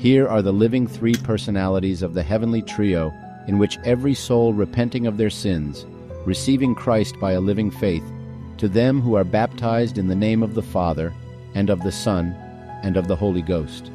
Here are the living three personalities of the heavenly trio in which every soul repenting of their sins, receiving Christ by a living faith, to them who are baptized in the name of the Father, and of the Son, and of the Holy Ghost.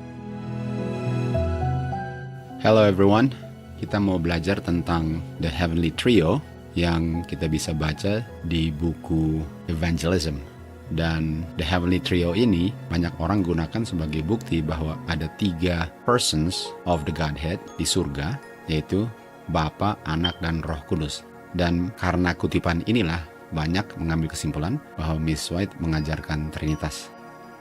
Hello everyone, kita mau belajar tentang The Heavenly Trio yang kita bisa baca di buku Evangelism. Dan The Heavenly Trio ini banyak orang gunakan sebagai bukti bahwa ada 3 persons of the Godhead di surga, yaitu Bapa, Anak, dan Roh Kudus. Dan karena kutipan inilah banyak mengambil kesimpulan bahwa Miss White mengajarkan Trinitas.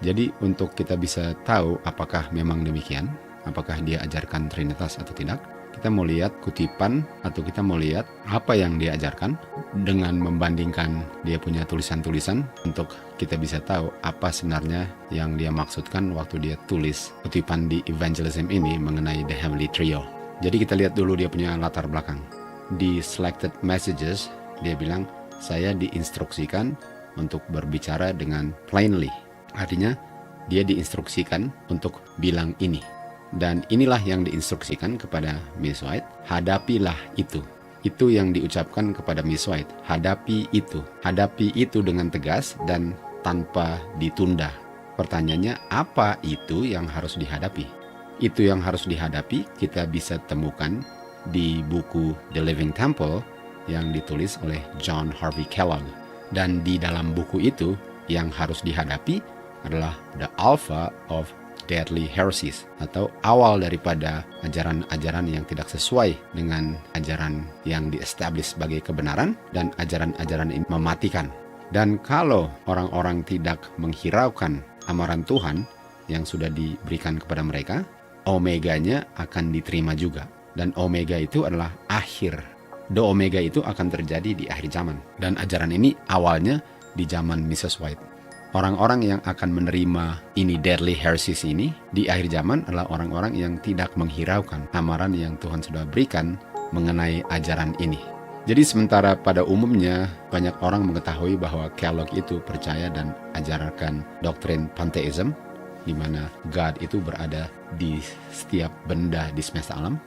Jadi untuk kita bisa tahu apakah memang demikian, apakah dia ajarkan Trinitas atau tidak, kita mau lihat kutipan atau kita mau lihat apa yang dia ajarkan dengan membandingkan dia punya tulisan-tulisan untuk kita bisa tahu apa sebenarnya yang dia maksudkan waktu dia tulis kutipan di Evangelism ini mengenai The Heavenly Trio. Jadi kita lihat dulu dia punya latar belakang. Di Selected Messages dia bilang, saya diinstruksikan untuk berbicara dengan plainly. Artinya dia diinstruksikan untuk bilang ini. Dan inilah yang diinstruksikan kepada Miss White, hadapilah itu. Itu yang diucapkan kepada Miss White, hadapi itu. Hadapi itu dengan tegas dan tanpa ditunda. Pertanyaannya, apa itu yang harus dihadapi? Itu yang harus dihadapi kita bisa temukan di buku The Living Temple yang ditulis oleh John Harvey Kellogg. Dan di dalam buku itu yang harus dihadapi adalah the alpha of deadly heresies, atau awal daripada ajaran-ajaran yang tidak sesuai dengan ajaran yang di-establish sebagai kebenaran, dan ajaran-ajaran ini mematikan. Dan kalau orang-orang tidak menghiraukan amaran Tuhan yang sudah diberikan kepada mereka, omeganya akan diterima juga. Dan omega itu adalah akhir. The omega itu akan terjadi di akhir zaman. Dan ajaran ini awalnya di zaman Mrs. White. Orang-orang yang akan menerima ini deadly heresies ini di akhir zaman adalah orang-orang yang tidak menghiraukan amaran yang Tuhan sudah berikan mengenai ajaran ini. Jadi sementara pada umumnya banyak orang mengetahui bahwa Kellogg itu percaya dan ajarkan doktrin pantheism, di mana God itu berada di setiap benda di semesta alam.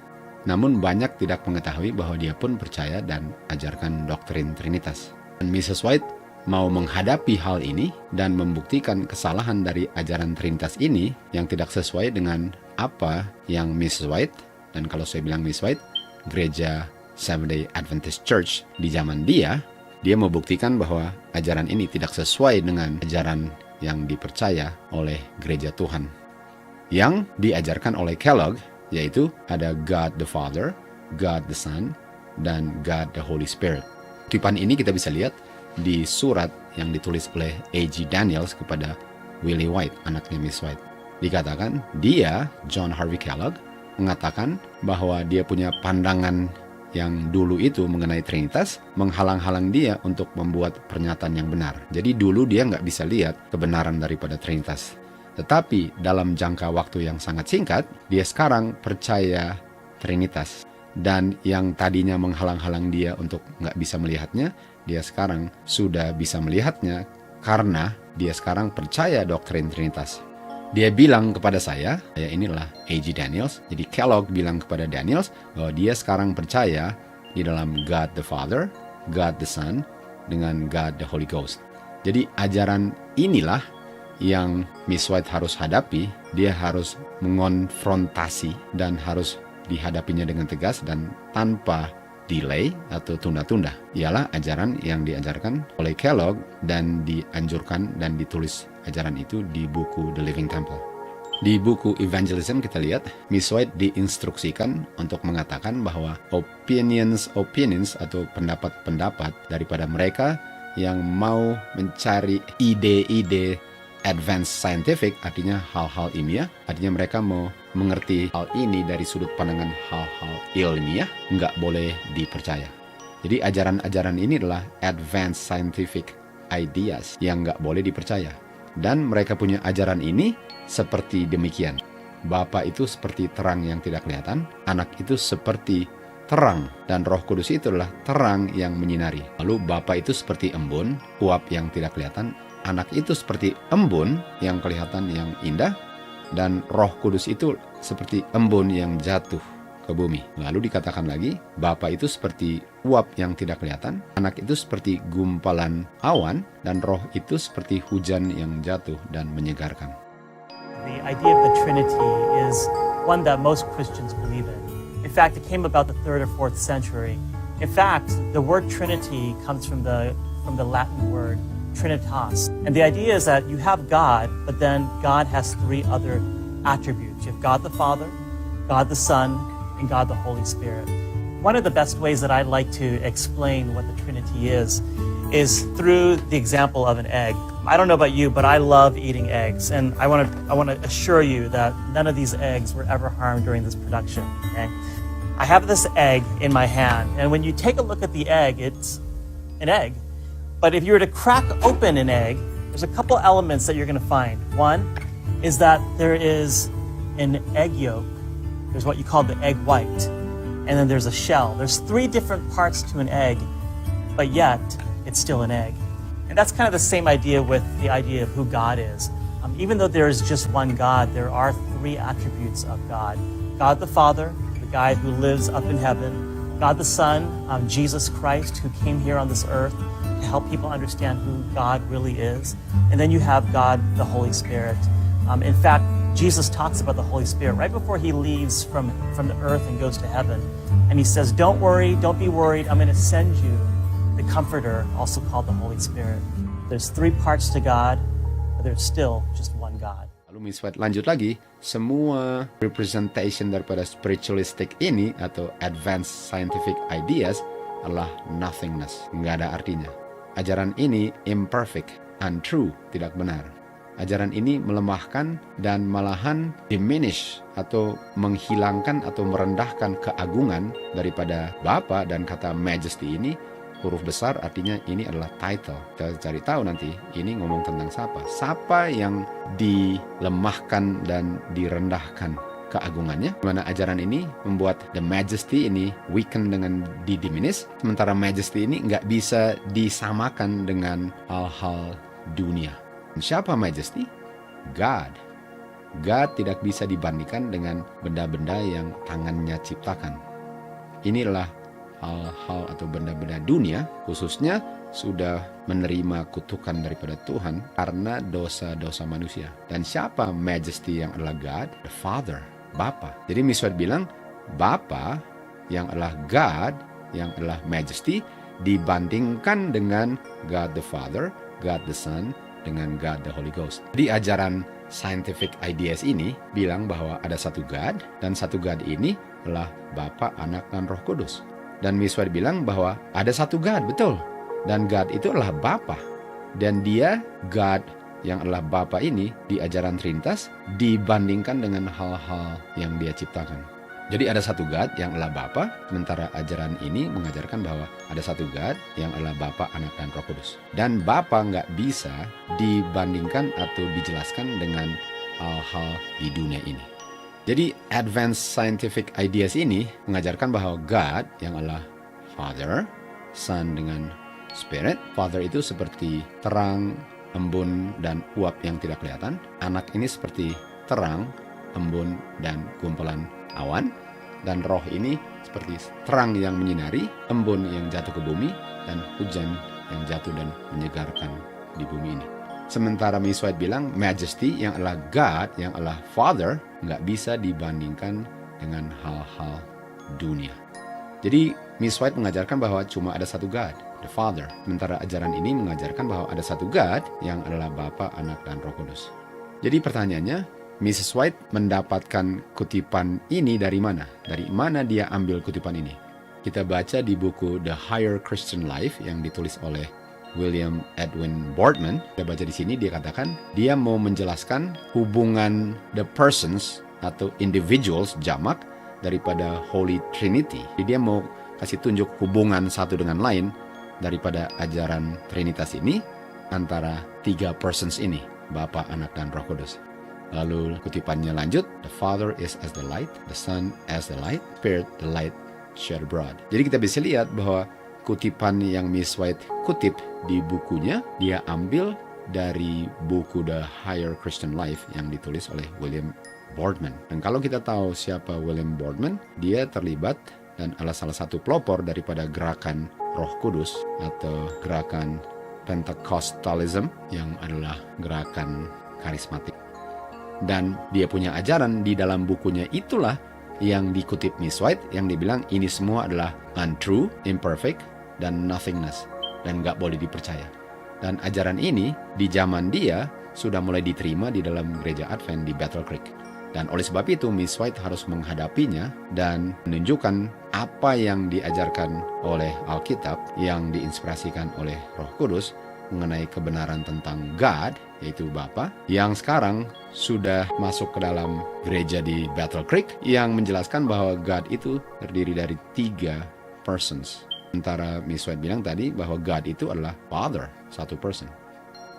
Namun banyak tidak mengetahui bahwa dia pun percaya dan ajarkan doktrin Trinitas. Dan Mrs. White mau menghadapi hal ini dan membuktikan kesalahan dari ajaran Trinitas ini yang tidak sesuai dengan apa yang Mrs. White, dan kalau saya bilang Miss White, gereja Seventh-day Adventist Church di zaman dia mau buktikan bahwa ajaran ini tidak sesuai dengan ajaran yang dipercaya oleh gereja Tuhan. Yang diajarkan oleh Kellogg yaitu ada God the Father, God the Son, dan God the Holy Spirit. Kutipan ini kita bisa lihat di surat yang ditulis oleh A.G. Daniels kepada Willie White, anaknya Miss White. Dikatakan dia, John Harvey Kellogg, mengatakan bahwa dia punya pandangan yang dulu itu mengenai Trinitas menghalang-halang dia untuk membuat pernyataan yang benar. Jadi dulu dia nggak bisa lihat kebenaran daripada Trinitas. Tetapi dalam jangka waktu yang sangat singkat, dia sekarang percaya Trinitas. Dan yang tadinya menghalang-halang dia untuk nggak bisa melihatnya, dia sekarang sudah bisa melihatnya karena dia sekarang percaya doktrin Trinitas. Dia bilang kepada saya inilah A.G. Daniels. Jadi Kellogg bilang kepada Daniels bahwa dia sekarang percaya di dalam God the Father, God the Son, dengan God the Holy Ghost. Jadi ajaran inilah yang Miss White harus hadapi. Dia harus mengonfrontasi dan harus dihadapinya dengan tegas dan tanpa delay atau tunda-tunda. Ialah ajaran yang diajarkan oleh Kellogg dan dianjurkan dan ditulis ajaran itu di buku The Living Temple. Di buku Evangelism kita lihat Miss White diinstruksikan untuk mengatakan bahwa opinions atau pendapat-pendapat daripada mereka yang mau mencari ide-ide advanced scientific, artinya hal-hal ilmiah, artinya mereka mau mengerti hal ini dari sudut pandangan hal-hal ilmiah, nggak boleh dipercaya. Jadi ajaran-ajaran ini adalah advanced scientific ideas yang nggak boleh dipercaya. Dan mereka punya ajaran ini seperti demikian. Bapa itu seperti terang yang tidak kelihatan, anak itu seperti terang, dan Roh Kudus itu adalah terang yang menyinari. Lalu Bapa itu seperti embun, uap yang tidak kelihatan, anak itu seperti embun yang kelihatan yang indah, dan Roh Kudus itu seperti embun yang jatuh ke bumi. Lalu dikatakan lagi, Bapa itu seperti uap yang tidak kelihatan, Anak itu seperti gumpalan awan, dan Roh itu seperti hujan yang jatuh dan menyegarkan. The idea of the Trinity is one that most Christians believe in. In fact, it came about the 3rd or 4th century. In fact, the word Trinity comes from the Latin word Trinitas. And the idea is that you have God, but then God has 3 other attributes. You have God the Father, God the Son, and God the Holy Spirit. One of the best ways that I like to explain what the Trinity is through the example of an egg. I don't know about you, but I love eating eggs, and I want to assure you that none of these eggs were ever harmed during this production. Okay? I have this egg in my hand, and when you take a look at the egg, it's an egg. But if you were to crack open an egg, there's a couple elements that you're going to find. One is that there is an egg yolk. There's what you call the egg white, and then there's a shell. There's 3 different parts to an egg, but yet it's still an egg. And that's kind of the same idea with the idea of who God is. Even though there is just one God, there are 3 attributes of God. God the Father, the guy who lives up in heaven. God the Son, Jesus Christ, who came here on this earth to help people understand who God really is. And then you have God the Holy Spirit. In fact, Jesus talks about the Holy Spirit right before he leaves from the earth and goes to heaven. And he says, don't worry, don't be worried, I'm going to send you the Comforter, also called the Holy Spirit. There's 3 parts to God, but there's still just one God. Lalu Miss White lanjut lagi, semua representation daripada spiritualistic ini atau advanced scientific ideas adalah nothingness, nggak ada artinya. Ajaran ini imperfect, untrue, tidak benar. Ajaran ini melemahkan dan malahan diminish atau menghilangkan atau merendahkan keagungan daripada Bapa, dan kata majesty ini huruf besar artinya ini adalah title. Kita cari tahu nanti ini ngomong tentang siapa. Siapa yang dilemahkan dan direndahkan keagungannya, dimana ajaran ini membuat the majesty ini weaken dengan diminish, sementara majesty ini nggak bisa disamakan dengan hal-hal dunia. Siapa majesty? God. God tidak bisa dibandingkan dengan benda-benda yang tangannya ciptakan. Inilah hal-hal atau benda-benda dunia, khususnya sudah menerima kutukan daripada Tuhan karena dosa-dosa manusia. Dan siapa majesty yang adalah God? The Father, Bapa. Jadi Miss White bilang, Bapa yang adalah God, yang adalah majesty, dibandingkan dengan God the Father, God the Son, dengan God the Holy Ghost. Jadi ajaran scientific ideas ini bilang bahwa ada satu God, dan satu God ini adalah Bapa, Anak, dan Roh Kudus. Dan Miss White bilang bahwa ada satu God, betul. Dan God itu adalah Bapa. Dan dia, God yang adalah Bapa ini, di ajaran Trinitas dibandingkan dengan hal-hal yang dia ciptakan. Jadi ada satu God yang adalah Bapa, sementara ajaran ini mengajarkan bahwa ada satu God yang adalah Bapa, Anak, dan Roh Kudus. Dan Bapa nggak bisa dibandingkan atau dijelaskan dengan hal-hal di dunia ini. Jadi advanced scientific ideas ini mengajarkan bahwa God yang adalah Father, Son dengan Spirit. Father itu seperti terang, embun, dan uap yang tidak kelihatan. Anak ini seperti terang, embun, dan gumpalan awan, dan Roh ini seperti terang yang menyinari, embun yang jatuh ke bumi, dan hujan yang jatuh dan menyegarkan di bumi ini. Sementara Miss White bilang majesty yang adalah God, yang adalah Father, nggak bisa dibandingkan dengan hal-hal dunia. Jadi Miss White mengajarkan bahwa cuma ada satu God, the Father. Sementara ajaran ini mengajarkan bahwa ada satu God yang adalah Bapa, Anak, dan Roh Kudus. Jadi pertanyaannya, Mrs. White mendapatkan kutipan ini dari mana? Dari mana dia ambil kutipan ini? Kita baca di buku The Higher Christian Life yang ditulis oleh William Edwin Boardman. Kita baca di sini dia katakan, dia mau menjelaskan hubungan the persons atau individuals jamak daripada Holy Trinity. Jadi dia mau kasih tunjuk hubungan satu dengan lain daripada ajaran Trinitas ini antara 3 persons ini, Bapa, Anak, dan Roh Kudus. Lalu kutipannya lanjut, the Father is as the light, the Son as the light, Spirit the light shed abroad. Jadi kita bisa lihat bahwa kutipan yang Miss White kutip di bukunya, dia ambil dari buku The Higher Christian Life yang ditulis oleh William Boardman. Dan kalau kita tahu siapa William Boardman, dia terlibat dan adalah salah satu pelopor daripada gerakan Roh Kudus atau gerakan Pentecostalism yang adalah gerakan karismatik. Dan dia punya ajaran di dalam bukunya itulah yang dikutip Miss White yang dibilang ini semua adalah untrue, imperfect, dan nothingness dan gak boleh dipercaya. Dan ajaran ini di zaman dia sudah mulai diterima di dalam gereja Advent di Battle Creek. Dan oleh sebab itu Miss White harus menghadapinya dan menunjukkan apa yang diajarkan oleh Alkitab yang diinspirasikan oleh Roh Kudus mengenai kebenaran tentang God, yaitu Bapa, yang sekarang sudah masuk ke dalam gereja di Battle Creek yang menjelaskan bahwa God itu terdiri dari 3 persons. Sementara Miss White bilang tadi bahwa God itu adalah Father, 1 person.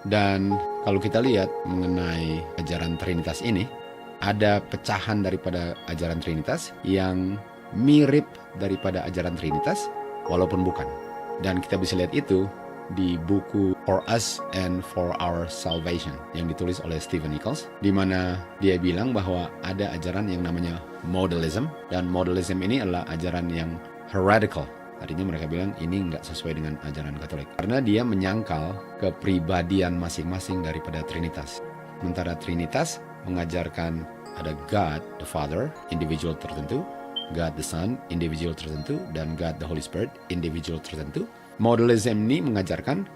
Dan kalau kita lihat mengenai ajaran Trinitas ini, ada pecahan daripada ajaran Trinitas yang mirip daripada ajaran Trinitas walaupun bukan. Dan kita bisa lihat itu di buku For Us and For Our Salvation yang ditulis oleh Stephen Nichols, di mana dia bilang bahwa ada ajaran yang namanya modalism, dan modalism ini adalah ajaran yang heretical. Artinya mereka bilang ini nggak sesuai dengan ajaran Katolik karena dia menyangkal kepribadian masing-masing daripada Trinitas. Sementara Trinitas mengajarkan ada God the Father, individual tertentu, God the Son, individual tertentu, dan God the Holy Spirit, individual tertentu. Modalism ini mengajarkan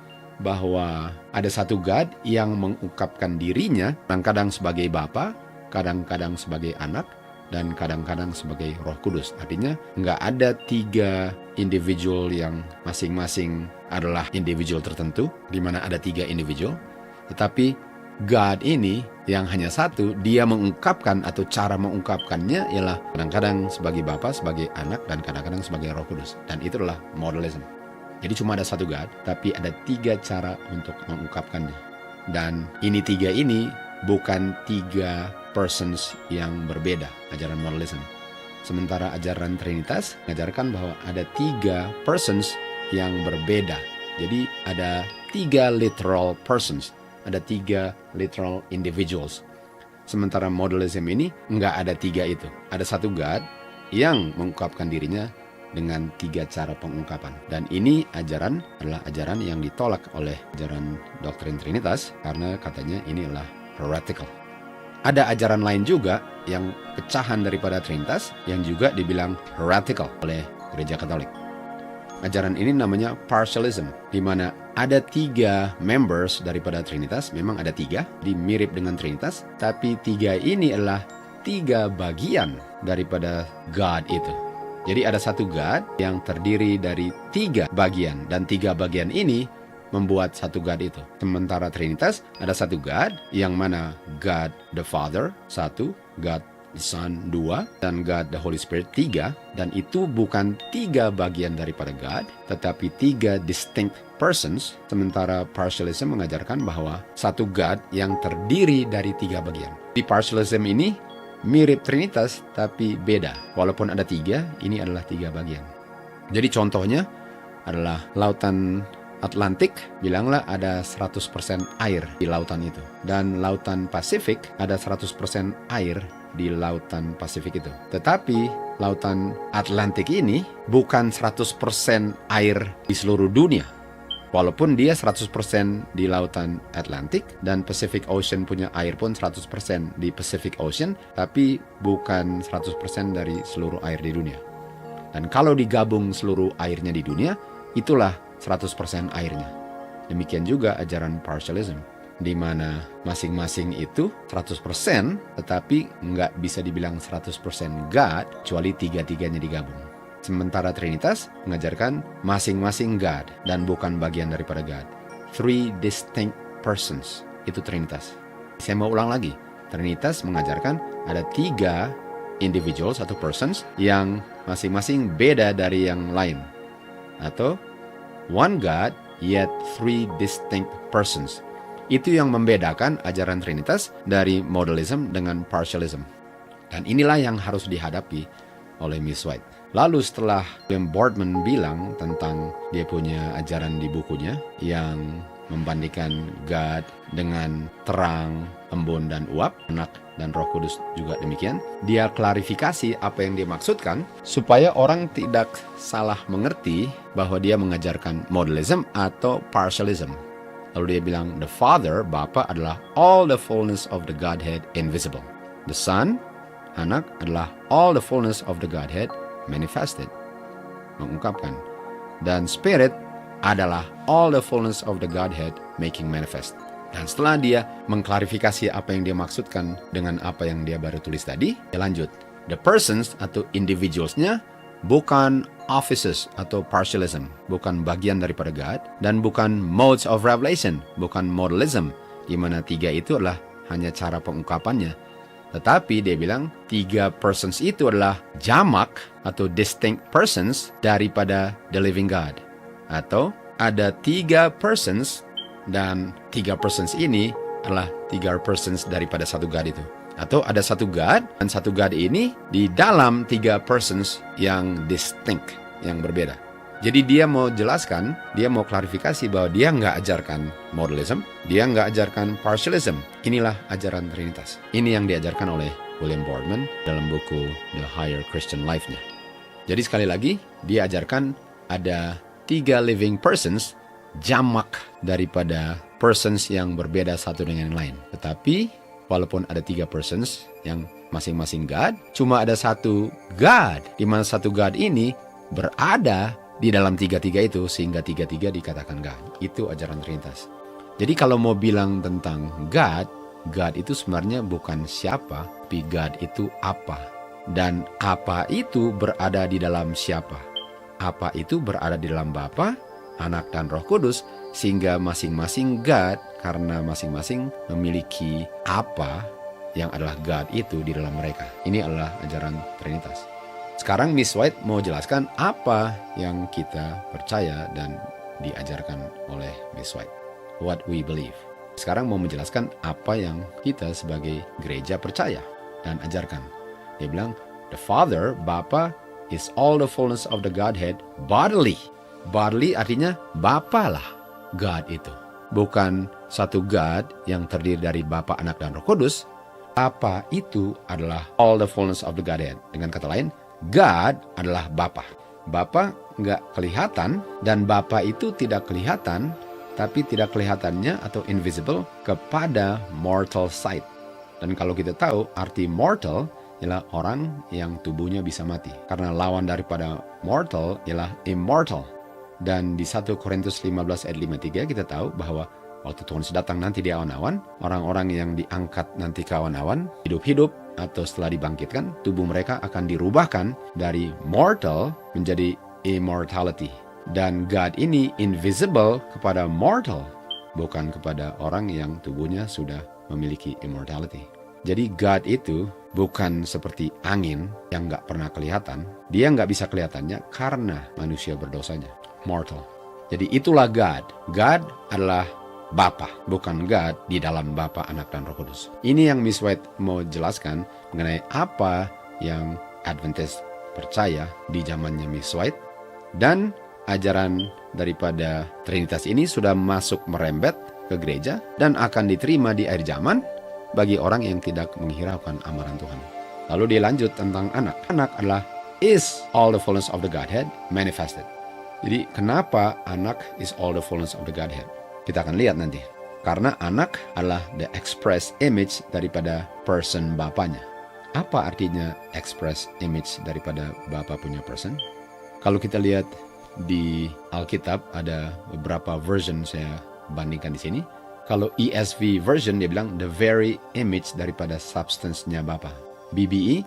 bahwa ada satu God yang mengungkapkan dirinya kadang-kadang sebagai Bapa, kadang-kadang sebagai Anak, dan kadang-kadang sebagai Roh Kudus. Artinya nggak ada 3 individual yang masing-masing adalah individual tertentu, di mana ada 3 individual, tetapi God ini yang hanya satu, dia mengungkapkan atau cara mengungkapkannya ialah kadang-kadang sebagai Bapa, sebagai Anak, dan kadang-kadang sebagai Roh Kudus. Dan itu adalah modalism. Jadi cuma ada satu God, tapi ada 3 cara untuk mengungkapkannya. Dan ini 3 ini bukan 3 persons yang berbeda, ajaran modalism. Sementara ajaran Trinitas mengajarkan bahwa ada 3 persons yang berbeda. Jadi ada 3 literal persons, ada 3 literal individuals. Sementara modalism ini nggak ada 3 itu. Ada satu God yang mengungkapkan dirinya dengan 3 cara pengungkapan. Dan ini ajaran adalah ajaran yang ditolak oleh ajaran doktrin Trinitas karena katanya ini adalah heretical. Ada ajaran lain juga yang pecahan daripada Trinitas yang juga dibilang heretical oleh gereja Katolik. Ajaran ini namanya partialism, di mana ada 3 members daripada Trinitas, memang ada 3, mirip dengan Trinitas, tapi 3 ini adalah 3 bagian daripada God itu. Jadi ada satu God yang terdiri dari 3 bagian, dan 3 bagian ini membuat satu God itu. Sementara Trinitas ada satu God yang mana God the Father 1, God the Son 2, dan God the Holy Spirit 3. Dan itu bukan 3 bagian daripada God, tetapi 3 distinct persons. Sementara partialism mengajarkan bahwa satu God yang terdiri dari 3 bagian. Di partialism ini mirip Trinitas tapi beda. Walaupun ada 3, ini adalah 3 bagian. Jadi contohnya adalah lautan Atlantik, bilanglah ada 100% air di lautan itu. Dan lautan Pasifik ada 100% air di lautan Pasifik itu. Tetapi lautan Atlantik ini bukan 100% air di seluruh dunia. Walaupun dia 100% di lautan Atlantik dan Pacific Ocean punya air pun 100% di Pacific Ocean, tapi bukan 100% dari seluruh air di dunia. Dan kalau digabung seluruh airnya di dunia, itulah 100% airnya. Demikian juga ajaran partialism, di mana masing-masing itu 100%, tetapi nggak bisa dibilang 100% God, kecuali 3-3-nya digabung. Sementara Trinitas mengajarkan masing-masing God, dan bukan bagian daripada God. 3 distinct persons, itu Trinitas. Saya mau ulang lagi, Trinitas mengajarkan ada 3 individuals atau persons yang masing-masing beda dari yang lain. Atau one God, yet 3 distinct persons. Itu yang membedakan ajaran Trinitas dari modalism dengan partialism. Dan inilah yang harus dihadapi oleh Miss White. Lalu setelah William Boardman bilang tentang dia punya ajaran di bukunya yang membandingkan God dengan terang, embun, dan uap, Anak dan Roh Kudus juga demikian. Dia klarifikasi apa yang dia maksudkan supaya orang tidak salah mengerti bahwa dia mengajarkan modalism atau partialism. Lalu dia bilang, the Father, Bapa adalah all the fullness of the Godhead invisible. The Son, Anak adalah all the fullness of the Godhead manifested, mengungkapkan. Dan Spirit adalah all the fullness of the Godhead making manifest. Dan setelah dia mengklarifikasi apa yang dia maksudkan dengan apa yang dia baru tulis tadi, dia lanjut. The persons atau individualsnya bukan offices atau partialism, bukan bagian daripada God, dan bukan modes of revelation, bukan modalism, di mana tiga itu adalah hanya cara pengungkapannya. Tetapi dia bilang, tiga persons itu adalah jamak atau distinct persons daripada the living God. Atau ada tiga persons, dan tiga persons ini adalah tiga persons daripada satu God itu. Atau ada satu God, dan satu God ini di dalam tiga persons yang distinct, yang berbeda. Jadi dia mau jelaskan, dia mau klarifikasi bahwa dia nggak ajarkan modalism, dia nggak ajarkan partialism. Inilah ajaran Trinitas. Ini yang diajarkan oleh William Boardman dalam buku The Higher Christian Life-nya. Jadi sekali lagi, dia ajarkan ada tiga living persons, jamak daripada persons yang berbeda satu dengan yang lain. Tetapi walaupun ada tiga persons yang masing-masing God, cuma ada satu God, di mana satu God ini berada di dalam tiga-tiga itu, sehingga tiga-tiga dikatakan God. Itu ajaran Trinitas. Jadi kalau mau bilang tentang God, God itu sebenarnya bukan siapa, tapi God itu apa. Dan apa itu berada di dalam siapa. Apa itu berada di dalam Bapa, Anak, dan Roh Kudus, sehingga masing-masing God, karena masing-masing memiliki apa yang adalah God itu di dalam mereka. Ini adalah ajaran Trinitas. Sekarang Miss White mau jelaskan apa yang kita percaya dan diajarkan oleh Miss White. What we believe. Sekarang mau menjelaskan apa yang kita sebagai gereja percaya dan ajarkan. Dia bilang, the Father, Bapa, is all the fullness of the Godhead bodily. Bodily artinya Bapa lah God itu. Bukan satu God yang terdiri dari Bapa, Anak, dan Roh Kudus. Bapa itu adalah all the fullness of the Godhead. Dengan kata lain, God adalah Bapa. Bapa nggak kelihatan, dan Bapa itu tidak kelihatan, tapi tidak kelihatannya atau invisible kepada mortal sight. Dan kalau kita tahu arti mortal ialah orang yang tubuhnya bisa mati. Karena lawan daripada mortal ialah immortal. Dan di 1 Korintus 15 ayat 53 kita tahu bahwa waktu Tuhan datang nanti di awan-awan, orang-orang yang diangkat nanti ke awan-awan, hidup-hidup atau setelah dibangkitkan, tubuh mereka akan dirubahkan dari mortal menjadi immortality. Dan God ini invisible kepada mortal, bukan kepada orang yang tubuhnya sudah memiliki immortality. Jadi God itu bukan seperti angin yang nggak pernah kelihatan. Dia nggak bisa kelihatannya karena manusia berdosanya. Mortal. Jadi itulah God. God adalah Bapa, bukan God di dalam Bapa, Anak, dan Roh Kudus. Ini yang Miss White mau jelaskan mengenai apa yang Adventist percaya di zamannya Miss White. Dan ajaran daripada Trinitas ini sudah masuk merembet ke gereja dan akan diterima di akhir zaman bagi orang yang tidak menghiraukan amaran Tuhan. Lalu dia lanjut tentang anak. Anak adalah is all the fullness of the Godhead manifested. Jadi kenapa anak is all the fullness of the Godhead? Kita akan lihat nanti. Karena anak adalah the express image daripada person Bapanya. Apa artinya express image daripada Bapa punya person? Kalau kita lihat di Alkitab ada beberapa version saya bandingkan di sini. Kalau ESV version dia bilang the very image daripada substance-nya Bapa. BBE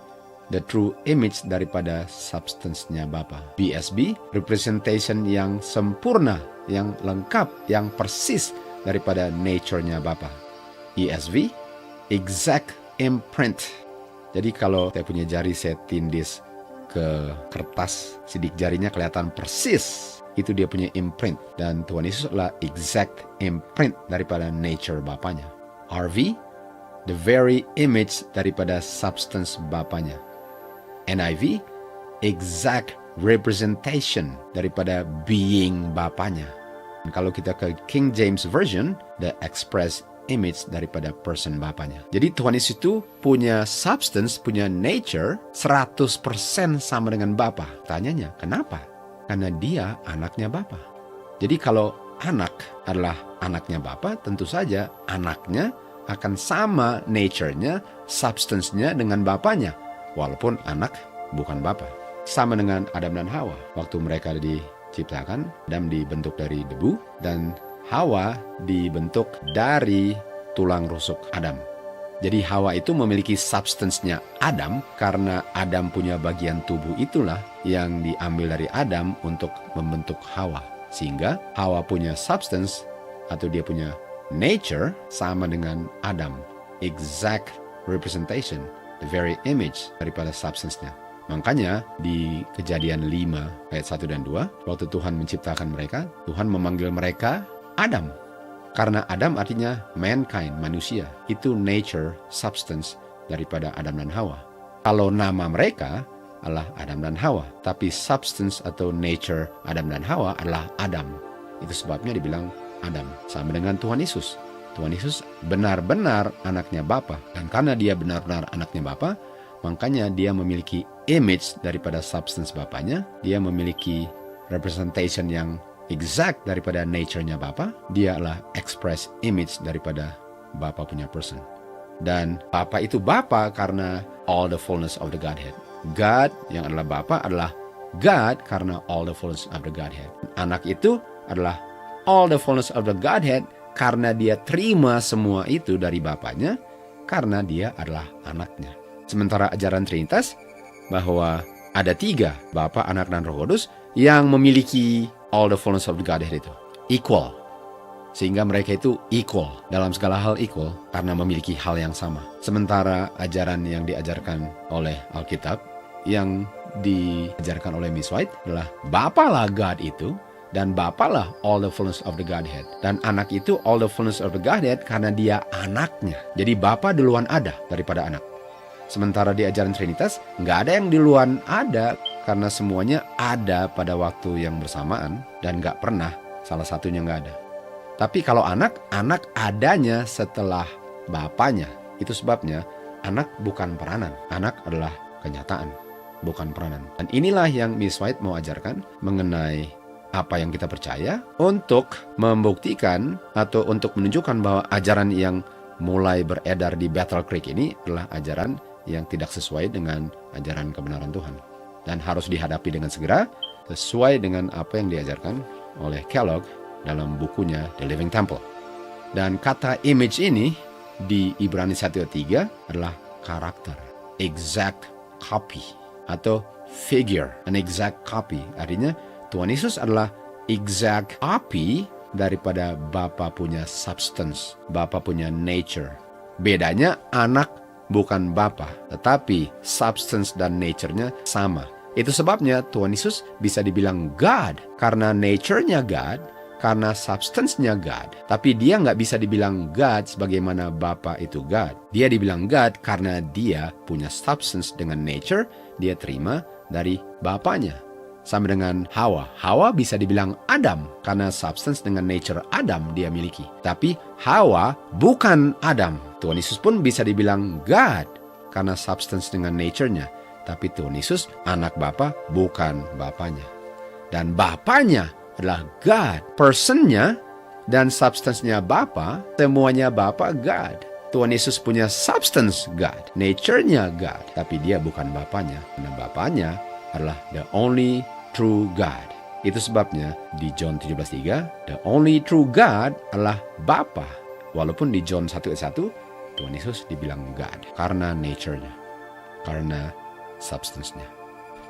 the true image daripada substance-nya Bapa. BSB representation yang sempurna, yang lengkap, yang persis daripada nature-nya Bapa. ESV exact imprint. Jadi kalau saya punya jari saya tindis ke kertas, sidik jarinya kelihatan persis. Itu dia punya imprint. Dan Tuhan Yesus adalah exact imprint daripada nature Bapanya. RV, the very image daripada substance Bapanya. NIV, exact representation daripada being Bapanya. Kalau kita ke King James Version, the express image daripada person Bapanya. Jadi Tuhan Yesus itu punya substance, punya nature 100% sama dengan Bapa. Tanyanya, kenapa? Karena dia anaknya Bapa. Jadi kalau anak adalah anaknya Bapa, tentu saja anaknya akan sama nature-nya, substance-nya dengan Bapanya. Walaupun anak bukan Bapa. Sama dengan Adam dan Hawa. Waktu mereka diciptakan, Adam dibentuk dari debu, dan Hawa dibentuk dari tulang rusuk Adam. Jadi Hawa itu memiliki substance-nya Adam karena Adam punya bagian tubuh itulah yang diambil dari Adam untuk membentuk Hawa. Sehingga Hawa punya substance atau dia punya nature sama dengan Adam. Exact representation, the very image daripada substance-nya. Makanya di Kejadian 5 ayat 1 dan 2, waktu Tuhan menciptakan mereka, Tuhan memanggil mereka Adam. Karena Adam artinya mankind, manusia. Itu nature, substance daripada Adam dan Hawa. Kalau nama mereka adalah Adam dan Hawa, tapi substance atau nature Adam dan Hawa adalah Adam. Itu sebabnya dibilang Adam. Sama dengan Tuhan Yesus. Tuhan Yesus benar-benar anaknya Bapa. Dan karena dia benar-benar anaknya Bapa, makanya dia memiliki image daripada substance Bapanya. Dia memiliki representation yang exact daripada nature-nya Bapa. Dia adalah express image daripada Bapa punya person. Dan Bapa itu Bapa karena all the fullness of the Godhead. God yang adalah Bapa adalah God karena all the fullness of the Godhead. Anak itu adalah all the fullness of the Godhead karena dia terima semua itu dari Bapanya, karena dia adalah anaknya. Sementara ajaran Trinitas bahwa ada 3, Bapa, Anak, dan Roh Kudus yang memiliki all the fullness of the Godhead itu. Equal. Sehingga mereka itu equal. Dalam segala hal equal karena memiliki hal yang sama. Sementara ajaran yang diajarkan oleh Alkitab, yang diajarkan oleh Miss White adalah Bapa lah God itu, dan Bapa lah all the fullness of the Godhead. Dan anak itu all the fullness of the Godhead karena dia anaknya. Jadi Bapa duluan ada daripada anak. Sementara di ajaran Trinitas, nggak ada yang duluan ada karena semuanya ada pada waktu yang bersamaan dan nggak pernah salah satunya nggak ada. Tapi kalau anak adanya setelah bapanya. Itu sebabnya anak bukan peranan. Anak adalah kenyataan, bukan peranan. Dan inilah yang Miss White mau ajarkan mengenai apa yang kita percaya untuk membuktikan atau untuk menunjukkan bahwa ajaran yang mulai beredar di Battle Creek ini adalah ajaran yang tidak sesuai dengan ajaran kebenaran Tuhan. Dan harus dihadapi dengan segera sesuai dengan apa yang diajarkan oleh Kellogg dalam bukunya The Living Temple. Dan kata image ini di Ibrani 1:3 adalah karakter, exact copy atau figure, an exact copy. Artinya Tuhan Yesus adalah exact copy daripada Bapa punya substance, Bapa punya nature. Bedanya anak bukan Bapa, tetapi substance dan nature-nya sama. Itu sebabnya Tuhan Yesus bisa dibilang God karena nature-nya God, karena substance-nya God. Tapi dia nggak bisa dibilang God sebagaimana Bapa itu God. Dia dibilang God karena dia punya substance dengan nature, dia terima dari Bapanya. Sama dengan Hawa. Hawa bisa dibilang Adam karena substance dengan nature Adam dia miliki. Tapi Hawa bukan Adam. Tuhan Yesus pun bisa dibilang God karena substance dengan nature-nya. Tapi Tuhan Yesus anak Bapa bukan Bapanya. Dan Bapanya adalah God. Person-nya dan substance-nya Bapa, semuanya Bapa God. Tuhan Yesus punya substance God, nature-nya God. Tapi dia bukan Bapanya. Karena Bapanya adalah the only true God. Itu sebabnya di John 17:3, the only true God adalah Bapa. Walaupun di John 1:1, Tuhan Yesus dibilang God. Karena nature-nya. Karena substance-nya.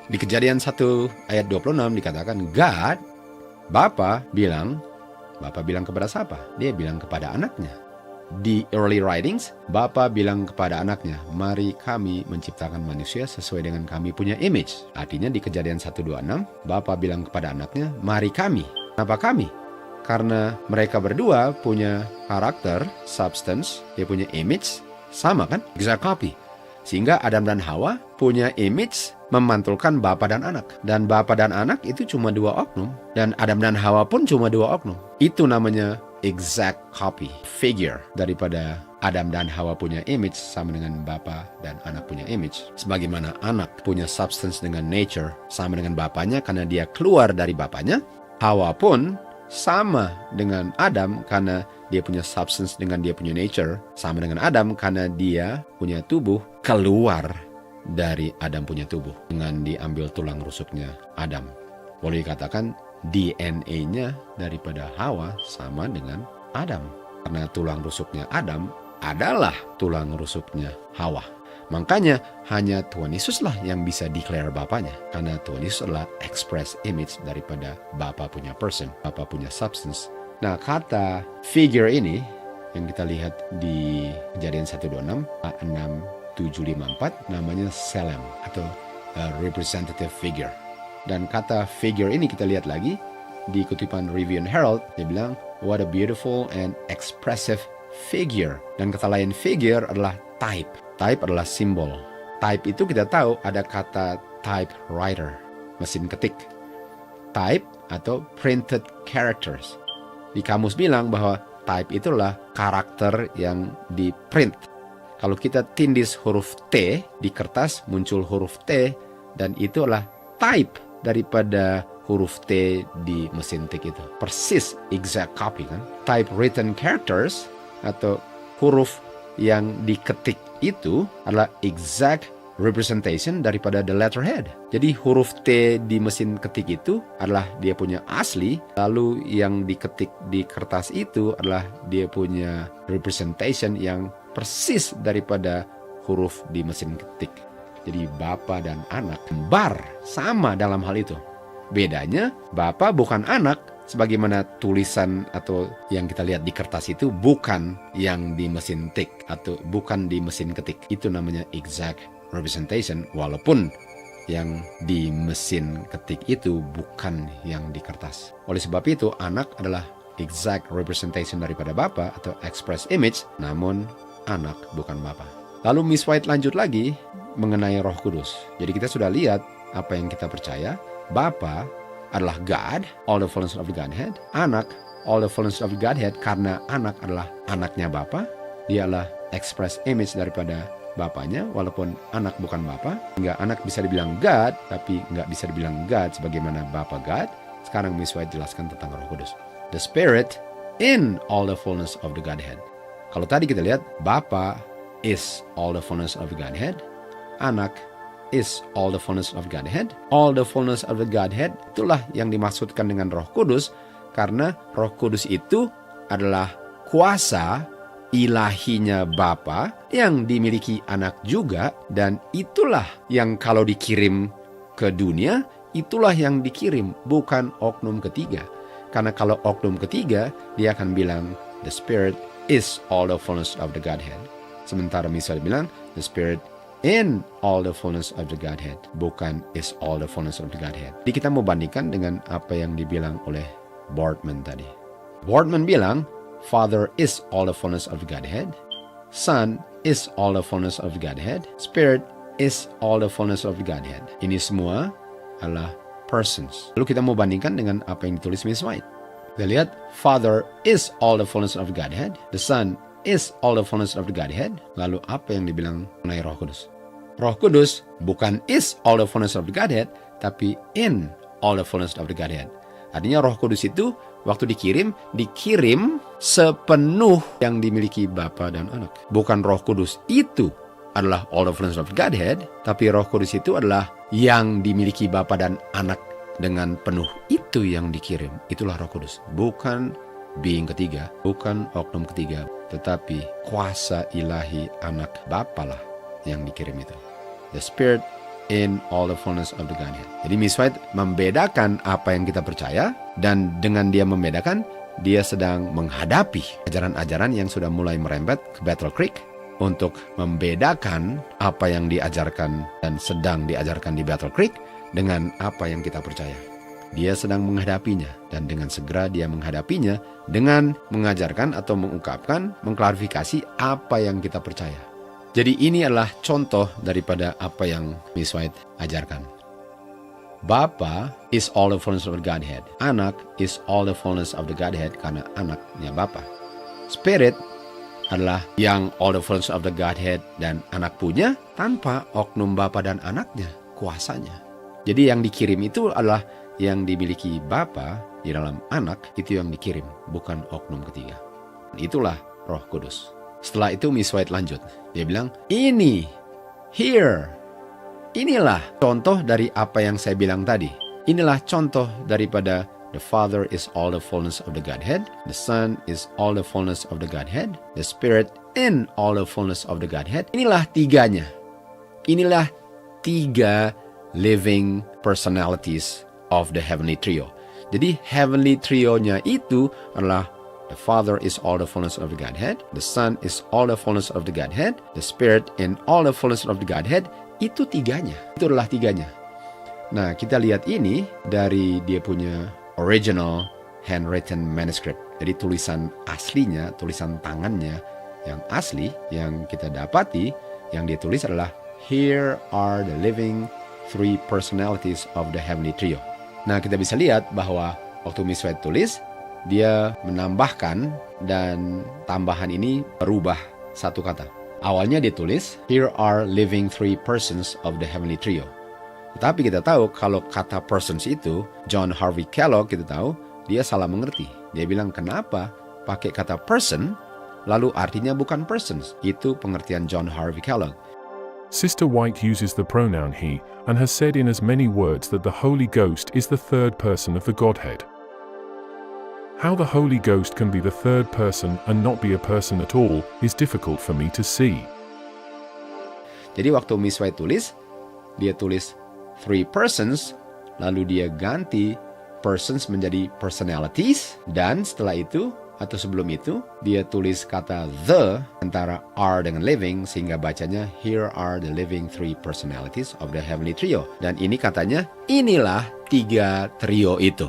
Di Kejadian 1 ayat 26 dikatakan God, Bapa bilang kepada siapa? Dia bilang kepada anaknya. Di early writings, Bapa bilang kepada anaknya, mari kami menciptakan manusia sesuai dengan kami punya image. Artinya di Kejadian 1:26, Bapa bilang kepada anaknya, mari kami. Kenapa kami? Karena mereka berdua punya karakter, substance, dia punya image, sama kan? Exact copy. Sehingga Adam dan Hawa punya image memantulkan Bapa dan Anak. Dan Bapa dan Anak itu cuma dua oknum. Dan Adam dan Hawa pun cuma dua oknum. Itu namanya exact copy, figure daripada Adam dan Hawa punya image sama dengan Bapa dan Anak punya image. Sebagaimana Anak punya substance dengan nature sama dengan Bapanya karena dia keluar dari Bapanya, Hawa pun sama dengan Adam karena dia punya substance dengan dia punya nature, sama dengan Adam karena dia punya tubuh keluar dari Adam punya tubuh dengan diambil tulang rusuknya Adam. Boleh dikatakan DNA-nya daripada Hawa sama dengan Adam karena tulang rusuknya Adam adalah tulang rusuknya Hawa. Makanya hanya Tuhan Yesuslah yang bisa declare Bapanya karena Tuhan Yesus adalah express image daripada Bapa punya person, Bapa punya substance. Nah, kata figure ini yang kita lihat di Kejadian 1:26, 6:754 namanya selem atau representative figure. Dan kata figure ini kita lihat lagi di kutipan Review and Herald, dia bilang what a beautiful and expressive figure. Dan kata lain figure adalah type. Type adalah simbol. Type itu kita tahu ada kata typewriter, mesin ketik. Type atau printed characters. Di kamus bilang bahwa type itulah karakter yang di print. Kalau kita tindis huruf T di kertas muncul huruf T dan itu adalah type daripada huruf T di mesin tik itu. Persis exact copy kan. Typewritten characters atau huruf yang diketik itu adalah exact representation daripada the letterhead. Jadi huruf T di mesin ketik itu adalah dia punya asli, lalu yang diketik di kertas itu adalah dia punya representation yang persis daripada huruf di mesin ketik. Jadi Bapa dan Anak kembar sama dalam hal itu. Bedanya Bapa bukan Anak, sebagaimana tulisan atau yang kita lihat di kertas itu bukan yang di mesin tik atau bukan di mesin ketik. Itu namanya exact representation, walaupun yang di mesin ketik itu bukan yang di kertas. Oleh sebab itu Anak adalah exact representation daripada Bapa atau express image, namun Anak bukan Bapa. Lalu Miss White lanjut lagi mengenai Roh Kudus. Jadi kita sudah lihat apa yang kita percaya. Bapa adalah God, all the fullness of the Godhead. Anak, all the fullness of the Godhead, karena Anak adalah anaknya Bapa. Dia adalah express image daripada Bapanya, walaupun Anak bukan Bapa. Hingga Anak bisa dibilang God, tapi nggak bisa dibilang God sebagaimana Bapa God. Sekarang Miss White jelaskan tentang Roh Kudus. The Spirit in all the fullness of the Godhead. Kalau tadi kita lihat, Bapa is all the fullness of the Godhead. Anak is all the fullness of Godhead. All the fullness of the Godhead itulah yang dimaksudkan dengan Roh Kudus, karena Roh Kudus itu adalah kuasa ilahinya Bapa yang dimiliki Anak juga, dan itulah yang kalau dikirim ke dunia, itulah yang dikirim, bukan oknum ketiga. Karena kalau oknum ketiga, dia akan bilang the Spirit is all the fullness of the Godhead. Sementara misalnya bilang the Spirit in all the fullness of the Godhead, bukan is all the fullness of the Godhead. Jadi kita mau bandingkan dengan apa yang dibilang oleh Boardman tadi. Boardman bilang, Father is all the fullness of the Godhead, Son is all the fullness of the Godhead, Spirit is all the fullness of the Godhead. Ini semua adalah persons. Lalu kita mau bandingkan dengan apa yang ditulis Miss White. Kita lihat, Father is all the fullness of the Godhead, the Son is all the fullness of the Godhead. Lalu apa yang dibilang mengenai Roh Kudus? Roh Kudus bukan is all the fullness of the Godhead, tapi in all the fullness of the Godhead. Artinya Roh Kudus itu waktu dikirim sepenuh yang dimiliki Bapa dan Anak. Bukan Roh Kudus itu adalah all the fullness of the Godhead, tapi Roh Kudus itu adalah yang dimiliki Bapa dan Anak dengan penuh. Itu yang dikirim. Itulah Roh Kudus. Bukan being ketiga, bukan oknum ketiga, tetapi kuasa ilahi Anak Bapa lah yang dikirim itu. The Spirit in all the fullness of the Godhead. Jadi Miss White membedakan apa yang kita percaya, dan dengan dia membedakan, dia sedang menghadapi ajaran-ajaran yang sudah mulai merembet ke Battle Creek untuk membedakan apa yang diajarkan dan sedang diajarkan di Battle Creek dengan apa yang kita percaya. Dia sedang menghadapinya, dan dengan segera dia menghadapinya dengan mengajarkan atau mengungkapkan, mengklarifikasi apa yang kita percaya. Jadi ini adalah contoh daripada apa yang Miss White ajarkan. Bapa is all the fullness of the Godhead. Anak is all the fullness of the Godhead karena anaknya Bapa. Spirit adalah yang all the fullness of the Godhead dan anak punya tanpa oknum Bapa dan anaknya, kuasanya. Jadi yang dikirim itu adalah yang dimiliki Bapa di dalam anak, itu yang dikirim, bukan oknum ketiga. Itulah Roh Kudus. Setelah itu Miss White lanjut. Dia bilang, inilah contoh dari apa yang saya bilang tadi. Inilah contoh daripada the Father is all the fullness of the Godhead, the Son is all the fullness of the Godhead, the Spirit in all the fullness of the Godhead. Inilah tiganya. Inilah tiga living personalities of the Heavenly Trio. Jadi Heavenly Trio-nya itu adalah the Father is all the fullness of the Godhead, the Son is all the fullness of the Godhead, the Spirit in all the fullness of the Godhead. Itu tiganya. Itu adalah tiganya. Nah, kita lihat ini dari dia punya original handwritten manuscript. Jadi tulisan aslinya, tulisan tangannya yang asli, yang kita dapati, yang dia tulis adalah, here are the living three personalities of the Heavenly Trio. Nah, kita bisa lihat bahwa waktu Miss White tulis, dia menambahkan dan tambahan ini berubah satu kata. Awalnya dia tulis, here are living three persons of the Heavenly Trio. Tetapi kita tahu kalau kata persons itu, John Harvey Kellogg kita tahu, dia salah mengerti. Dia bilang kenapa pakai kata person, lalu artinya bukan persons. Itu pengertian John Harvey Kellogg. Sister White uses the pronoun he and has said in as many words that the Holy Ghost is the third person of the Godhead. How the Holy Ghost can be the third person and not be a person at all is difficult for me to see. Jadi waktu Miss White tulis, dia tulis three persons, lalu dia ganti persons menjadi personalities, dan setelah itu atau sebelum itu dia tulis kata the antara are dengan living, sehingga bacanya here are the living three personalities of the Heavenly Trio. Dan ini katanya inilah tiga trio itu.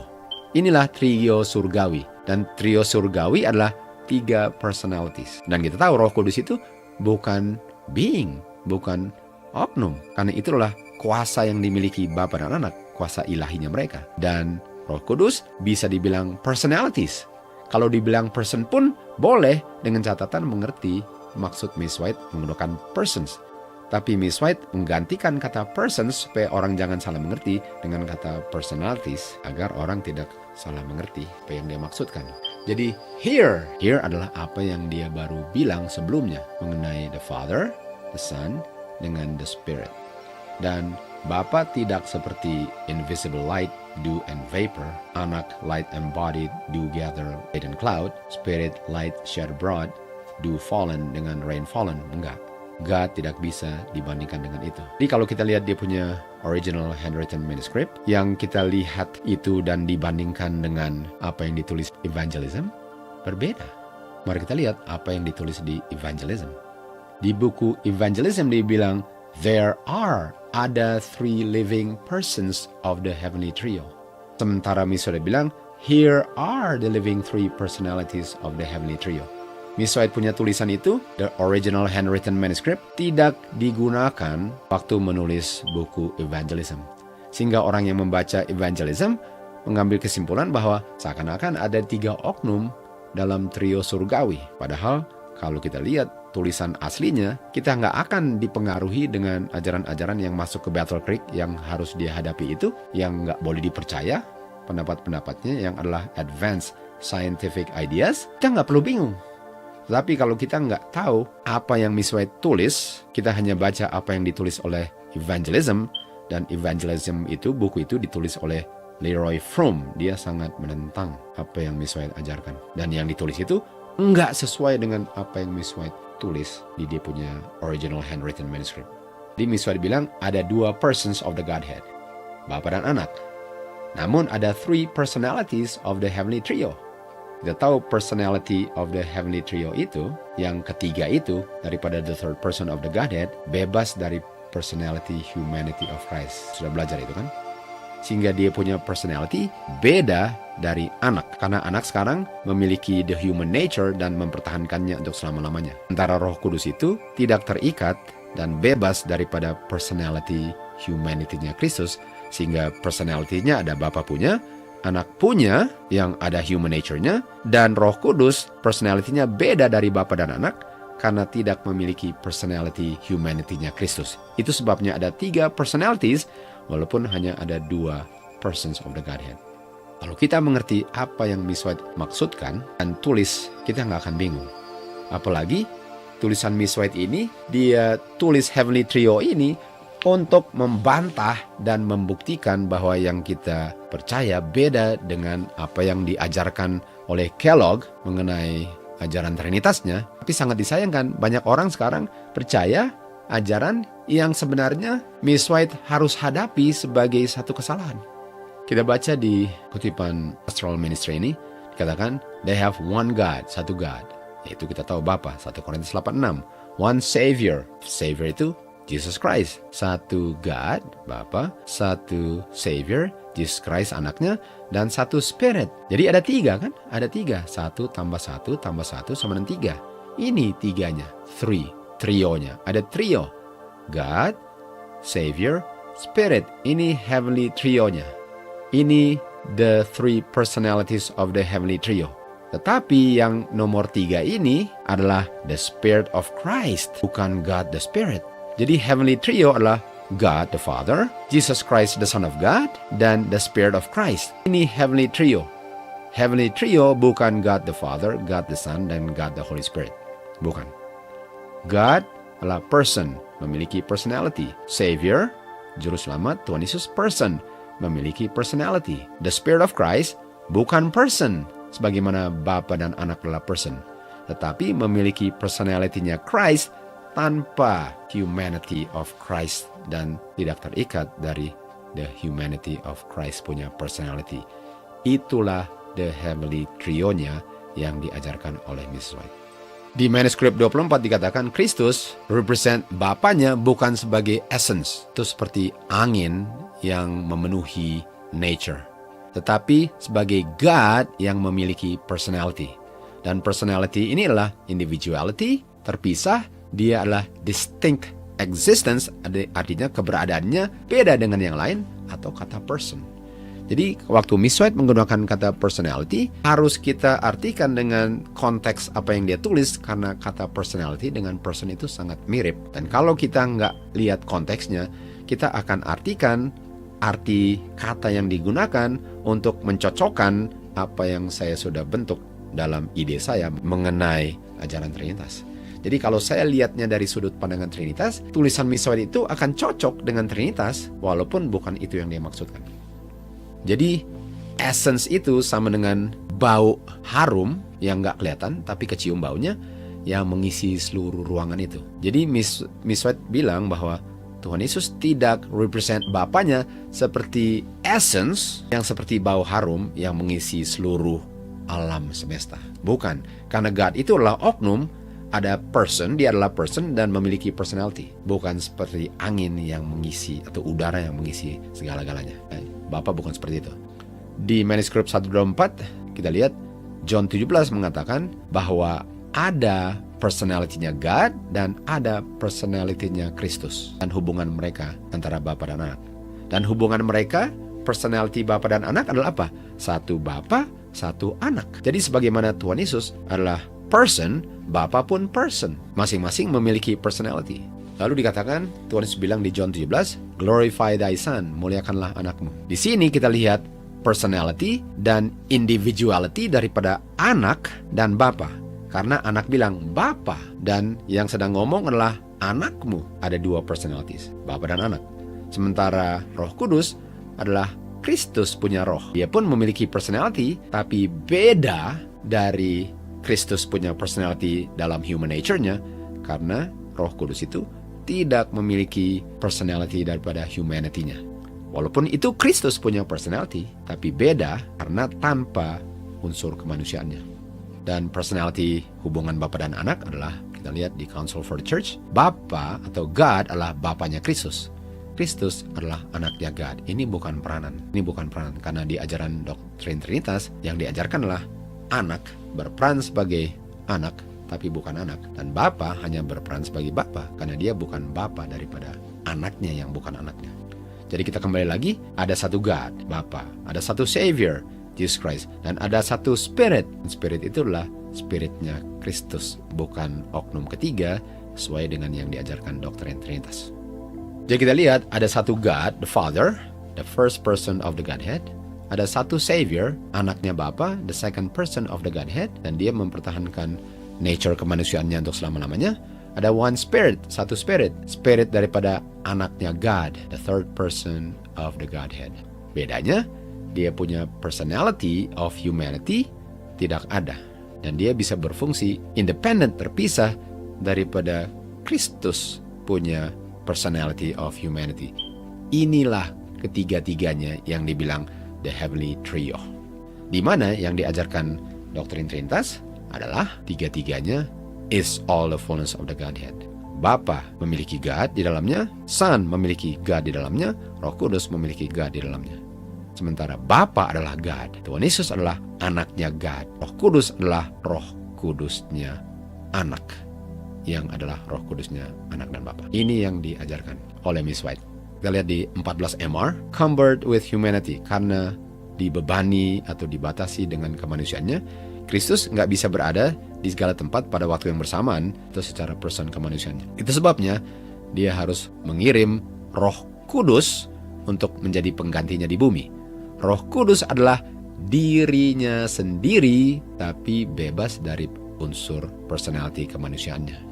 Inilah trio surgawi. Dan trio surgawi adalah tiga personalities. Dan kita tahu Roh Kudus itu bukan being, bukan oknum. Karena itulah kuasa yang dimiliki Bapa dan Anak, kuasa ilahinya mereka. Dan Roh Kudus bisa dibilang personalities. Kalau dibilang person pun boleh, dengan catatan mengerti maksud Miss White menggunakan persons. Tapi Miss White menggantikan kata persons supaya orang jangan salah mengerti dengan kata personalities, agar orang tidak salah mengerti apa yang dia maksudkan. Jadi here adalah apa yang dia baru bilang sebelumnya mengenai the Father, the Son, dengan the Spirit. Dan Bapa tidak seperti invisible light, dew and vapor, Anak light embodied, dew gather, light and cloud, Spirit light shed abroad, dew fallen dengan rain fallen. Enggak. God tidak bisa dibandingkan dengan itu. Jadi kalau kita lihat dia punya original handwritten manuscript, yang kita lihat itu dan dibandingkan dengan apa yang ditulis evangelism, berbeda. Mari kita lihat apa yang ditulis di evangelism. Di buku evangelism dia bilang, there are ada three living persons of the Heavenly Trio. Sementara Miss White bilang, here are the living three personalities of the Heavenly Trio. Miss White punya tulisan itu, the original handwritten manuscript, tidak digunakan waktu menulis buku evangelism. Sehingga orang yang membaca evangelism mengambil kesimpulan bahwa seakan-akan ada tiga oknum dalam trio surgawi. Padahal kalau kita lihat tulisan aslinya, kita nggak akan dipengaruhi dengan ajaran-ajaran yang masuk ke Battle Creek yang harus dia hadapi itu, yang nggak boleh dipercaya, pendapat-pendapatnya yang adalah advanced scientific ideas, kita nggak perlu bingung. Tapi kalau kita nggak tahu apa yang Miss White tulis, kita hanya baca apa yang ditulis oleh evangelism, dan evangelism itu, buku itu ditulis oleh Leroy Fromm. Dia sangat menentang apa yang Miss White ajarkan. Dan yang ditulis itu nggak sesuai dengan apa yang Miss White tulis di dia punya original handwritten manuscript. Jadi Miss White bilang ada dua persons of the Godhead, Bapa dan Anak. Namun ada three personalities of the Heavenly Trio. Kita tahu personality of the Heavenly Trio itu, yang ketiga itu, daripada the third person of the Godhead, bebas dari personality humanity of Christ. Sudah belajar itu kan? sehingga dia punya personality beda dari anak. Karena anak sekarang memiliki the human nature dan mempertahankannya untuk selama-lamanya. Sementara Roh Kudus itu tidak terikat dan bebas daripada personality humanity-nya Kristus, sehingga personality-nya ada Bapa punya, Anak punya yang ada human nature-nya, dan Roh Kudus personality-nya beda dari Bapa dan Anak karena tidak memiliki personality humanity-nya Kristus. Itu sebabnya ada 3 personalities walaupun hanya ada 2 persons of the Godhead. Kalau kita mengerti apa yang Miss White maksudkan dan tulis, kita nggak akan bingung. Apalagi tulisan Miss White ini, dia tulis Heavenly Trio ini untuk membantah dan membuktikan bahwa yang kita percaya beda dengan apa yang diajarkan oleh Kellogg mengenai ajaran Trinitasnya. Tapi sangat disayangkan, banyak orang sekarang percaya ajaran yang sebenarnya Miss White harus hadapi sebagai satu kesalahan. Kita baca di kutipan Pastoral Ministry ini, dikatakan, they have one God, satu God. Yaitu kita tahu Bapa, 1 Korintus 8:6. One Savior, Savior itu Jesus Christ. Satu God, Bapa, satu Savior, Jesus Christ anaknya, dan satu Spirit. Jadi ada 3 kan? Ada 3. 1 tambah 1 tambah 1 sama dengan 3. Ini 3-nya. 3. Trionya. Ada trio. God, Savior, Spirit. Ini Heavenly Trionya. Ini the 3 personalities of the Heavenly Trio. Tetapi yang nomor 3 ini adalah the Spirit of Christ. Bukan God the Spirit. Jadi Heavenly Trio adalah God the Father, Jesus Christ the Son of God, dan the Spirit of Christ. Ini Heavenly Trio. Heavenly Trio bukan God the Father, God the Son, dan God the Holy Spirit. Bukan. God adalah person, memiliki personality. Savior, Juru Selamat, Tuhan Yesus, person, memiliki personality. The Spirit of Christ bukan person, sebagaimana Bapa dan Anak adalah person, tetapi memiliki personality-nya Christ tanpa humanity of Christ dan tidak terikat dari the humanity of Christ punya personality. Itulah the Heavenly Trio-nya yang diajarkan oleh Miss White. Di manuskrip 24 dikatakan Kristus represent Bapanya bukan sebagai essence, itu seperti angin yang memenuhi nature, tetapi sebagai God yang memiliki personality. Dan personality ini adalah individuality, terpisah. Dia adalah distinct existence, artinya keberadaannya beda dengan yang lain, atau kata person. Jadi waktu Miss White menggunakan kata personality, harus kita artikan dengan konteks apa yang dia tulis, karena kata personality dengan person itu sangat mirip. Dan kalau kita nggak lihat konteksnya, kita akan artikan arti kata yang digunakan untuk mencocokkan apa yang saya sudah bentuk dalam ide saya mengenai ajaran Trinitas. Jadi kalau saya lihatnya dari sudut pandangan Trinitas, tulisan Miss White itu akan cocok dengan Trinitas, walaupun bukan itu yang dia maksudkan. Jadi essence itu sama dengan bau harum yang nggak kelihatan, tapi kecium baunya yang mengisi seluruh ruangan itu. Jadi Miss White bilang bahwa Tuhan Yesus tidak represent Bapanya seperti essence yang seperti bau harum yang mengisi seluruh alam semesta. Bukan, karena God itu adalah oknum, ada person, dia adalah person dan memiliki personality. Bukan seperti angin yang mengisi atau udara yang mengisi segala-galanya. Bapa bukan seperti itu. Di manuskrip 124 kita lihat John 17 mengatakan bahwa ada personality-nya God dan ada personality-nya Kristus, dan hubungan mereka antara Bapa dan Anak. Dan hubungan mereka, personality Bapa dan Anak adalah apa? Satu Bapa, satu Anak. Jadi sebagaimana Tuhan Yesus adalah person, Bapa pun person. Masing-masing memiliki personality. Lalu dikatakan, Tuhan Yesus bilang di John 17, glorify thy son, muliakanlah anakmu. Di sini kita lihat personality dan individuality daripada anak dan Bapa. Karena anak bilang Bapa, dan yang sedang ngomong adalah anakmu. Ada 2 personalities, Bapa dan Anak. Sementara Roh Kudus adalah Kristus punya roh. Dia pun memiliki personality, tapi beda dari Kristus punya personality dalam human nature-nya, karena Roh Kudus itu tidak memiliki personality daripada humanity-nya. Walaupun itu Kristus punya personality, tapi beda karena tanpa unsur kemanusiaannya. Dan personality hubungan Bapa dan Anak adalah, kita lihat di Council for the Church, Bapa atau God adalah Bapanya Kristus. Kristus adalah anaknya God. Ini bukan peranan. Karena di ajaran doktrin Trinitas yang diajarkan adalah anak berperan sebagai anak, tapi bukan anak. Dan Bapa hanya berperan sebagai Bapa, karena dia bukan Bapa daripada anaknya yang bukan anaknya. Jadi kita kembali lagi, ada satu God, Bapa, ada satu Savior, Jesus Christ, dan ada satu Spirit. Spirit itu adalah Spiritnya Kristus, bukan oknum ketiga, sesuai dengan yang diajarkan doktrin Trinitas. Jadi kita lihat, ada satu God, the Father, the first person of the Godhead. Ada satu Savior, anaknya Bapa, the second person of the Godhead, dan dia mempertahankan nature kemanusiaannya untuk selama-lamanya. Ada one Spirit, satu Spirit, Spirit daripada anaknya God, the third person of the Godhead. Bedanya, dia punya personality of humanity tidak ada, dan dia bisa berfungsi independent, terpisah daripada Kristus punya personality of humanity. Inilah ketiga-tiganya yang dibilang the heavenly trio, di mana yang diajarkan doktrin Trinitas adalah tiga-tiganya is all the fullness of the Godhead. Bapa memiliki God di dalamnya, Son memiliki God di dalamnya, Roh Kudus memiliki God di dalamnya. Sementara Bapa adalah God, Tuhan Yesus adalah anaknya God, Roh Kudus adalah Roh Kudusnya anak, yang adalah Roh Kudusnya anak dan Bapa. Ini yang diajarkan oleh Miss White. Kita lihat di 14 MR, cumbered with humanity, karena dibebani atau dibatasi dengan kemanusiaannya, Kristus nggak bisa berada di segala tempat pada waktu yang bersamaan atau secara person kemanusiaannya. Itu sebabnya dia harus mengirim Roh Kudus untuk menjadi penggantinya di bumi. Roh Kudus adalah dirinya sendiri, tapi bebas dari unsur personality kemanusiaannya.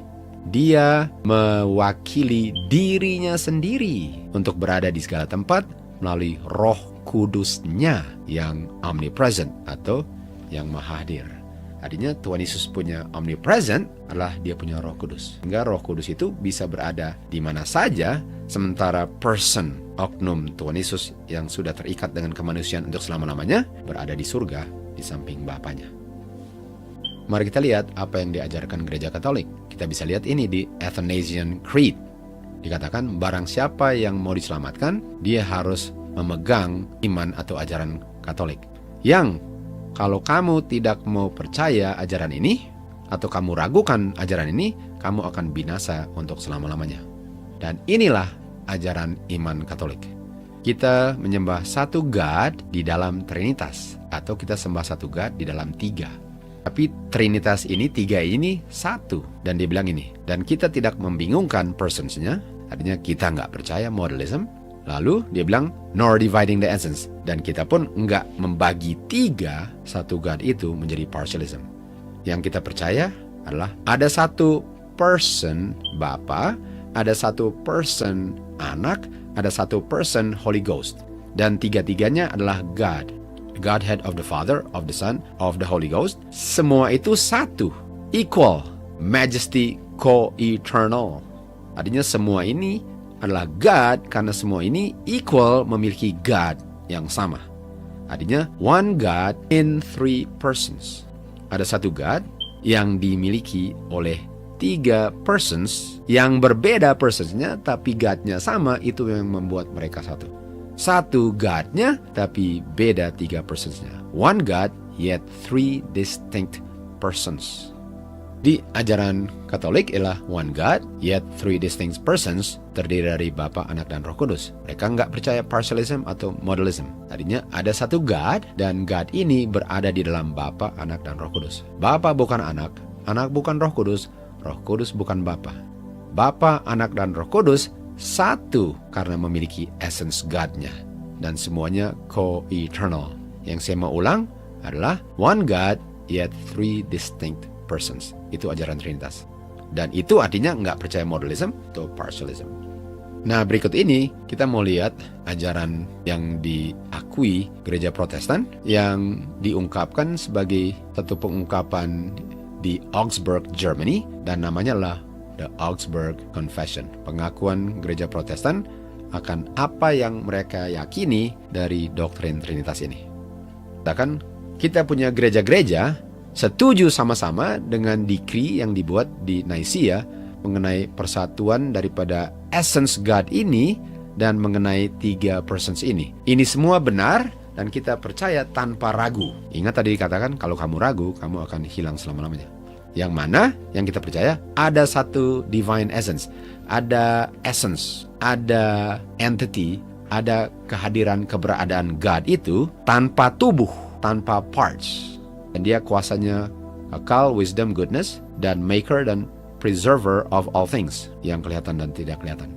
Dia mewakili dirinya sendiri untuk berada di segala tempat melalui Roh Kudusnya yang omnipresent atau yang maha hadir. Artinya Tuhan Yesus punya omnipresent adalah dia punya Roh Kudus. Sehingga Roh Kudus itu bisa berada di mana saja, sementara person, oknum Tuhan Yesus yang sudah terikat dengan kemanusiaan untuk selama-lamanya berada di surga di samping Bapanya. Mari kita lihat apa yang diajarkan Gereja Katolik. Kita bisa lihat ini di Athanasian Creed. Dikatakan barang siapa yang mau diselamatkan, dia harus memegang iman atau ajaran Katolik. Yang kalau kamu tidak mau percaya ajaran ini, atau kamu ragukan ajaran ini, kamu akan binasa untuk selama-lamanya. Dan inilah ajaran iman Katolik. Kita menyembah satu God di dalam Trinitas, atau kita sembah satu God di dalam tiga. Tapi Trinitas ini, tiga ini satu. Dan dia bilang ini, dan kita tidak membingungkan personsnya, artinya kita nggak percaya modalism. Lalu dia bilang, nor dividing the essence. Dan kita pun nggak membagi tiga satu God itu menjadi partialism. Yang kita percaya adalah ada satu person Bapa, ada satu person Anak, ada satu person Holy Ghost. Dan tiga-tiganya adalah God. Godhead of the Father, of the Son, of the Holy Ghost. Semua itu satu, equal, majesty, co-eternal. Artinya semua ini adalah God karena semua ini equal, memiliki God yang sama. Artinya one God in three persons. Ada satu God yang dimiliki oleh tiga persons yang berbeda personsnya, tapi God-nya sama. Itu yang membuat mereka satu. Satu God-nya, tapi beda tiga personsnya. One God, yet three distinct persons. Di ajaran Katolik ialah one God, yet three distinct persons, terdiri dari Bapa, Anak, dan Roh Kudus. Mereka nggak percaya partialism atau modalism. Tadinya ada satu God, dan God ini berada di dalam Bapa, Anak, dan Roh Kudus. Bapa bukan Anak, Anak bukan Roh Kudus bukan Bapa. Bapa, Anak, dan Roh Kudus satu karena memiliki essence God-nya. Dan semuanya co-eternal. Yang saya mau ulang adalah one God, yet three distinct persons. Itu ajaran Trinitas. Dan itu artinya nggak percaya modalism atau partialism. Nah, berikut ini kita mau lihat ajaran yang diakui Gereja Protestan yang diungkapkan sebagai satu pengungkapan di Augsburg, Germany, dan namanya adalah The Augsburg Confession. Pengakuan Gereja Protestan akan apa yang mereka yakini dari doktrin Trinitas ini. Bahkan kita punya gereja-gereja setuju sama-sama dengan decree yang dibuat di Nicaea mengenai persatuan daripada essence God ini dan mengenai 3 persons ini. Ini semua benar dan kita percaya tanpa ragu. Ingat tadi dikatakan kalau kamu ragu, kamu akan hilang selama-lamanya. Yang mana yang kita percaya ada satu divine essence, ada essence, ada entity, ada kehadiran keberadaan God itu tanpa tubuh, tanpa parts. Dan dia kuasanya akal, wisdom, goodness, dan maker dan preserver of all things, yang kelihatan dan tidak kelihatan.